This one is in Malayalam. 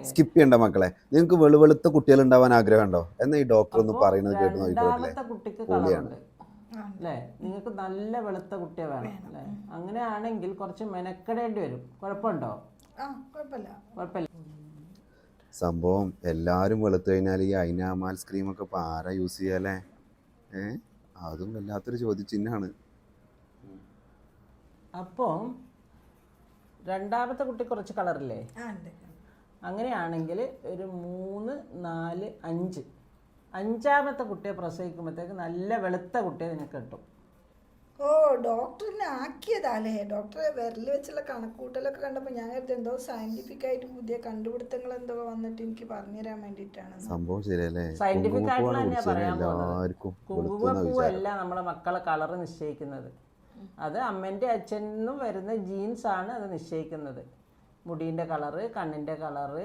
സ്കിപ്പ് ചെയ്യണ്ട മക്കളെ. നിങ്ങൾക്ക് വെളുവെളുത്ത കുട്ടികൾ ഉണ്ടാവാൻ ആഗ്രഹമുണ്ടോ? എന്നാ ഈ ഡോക്ടർ ഒന്ന് പറയുന്നത് കേട്ട് നോക്കിക്കോട്ടെ. രണ്ടാമത്തെ കുട്ടിക്ക് കളറുണ്ട് അല്ലേ? നിങ്ങൾക്ക് നല്ല വെളുത്ത കുട്ടിയെ വേണം അല്ലേ? അങ്ങനെയാണെങ്കിൽ കുറച്ച് മെനക്കെടേണ്ടി വരും. കുഴപ്പമുണ്ടോ? കുഴപ്പമില്ല. സംഭവം എല്ലാവരും വെളുത്തു കഴിഞ്ഞാൽ ഈ ഐനാമാൽ സ്ക്രീമൊക്കെ ഇപ്പോൾ ആരാ യൂസ് ചെയ്യാല്ലേ? അതും വല്ലാത്തൊരു ചോദ്യചിഹ്നമാണ്. അപ്പോൾ രണ്ടാമത്തെ കുട്ടി കുറച്ച് കളറില്ലേ? അങ്ങനെയാണെങ്കിൽ ഒരു 3, 4, 5 അഞ്ചാമത്തെ കുട്ടിയെ പ്രസവിക്കുമ്പോഴത്തേക്ക് നല്ല വെളുത്ത കുട്ടിയെ നിനക്ക് കിട്ടും. ഓ, ഡോക്ടറിനെ ആക്കിയതാല്ലേ? ഡോക്ടറെ വിരൽ വെച്ചുള്ള കണക്കൂട്ടലൊക്കെ കണ്ടപ്പോൾ ഞാൻ കരുതി എന്തോ സയന്റിഫിക് ആയിട്ട് പുതിയ കണ്ടുപിടുത്തങ്ങൾ എന്തോ വന്നിട്ട് എനിക്ക് പറഞ്ഞുതരാൻ വേണ്ടിയിട്ടാണ്. സംഭവം ശരിയല്ലേ? സയന്റിഫിക് ആയിട്ടുള്ള തന്നെയാണ് പറയാൻ പോകുന്നത്. കുങ്കുമപ്പൂവല്ല നമ്മളെ മക്കളെ കളർ നിശ്ചയിക്കുന്നത്. അത് അമ്മൻ്റെ അച്ഛനും വരുന്ന ജീൻസ് ആണ് അത് നിശ്ചയിക്കുന്നത്. മുടീൻ്റെ കളറ്, കണ്ണിൻ്റെ കളറ്,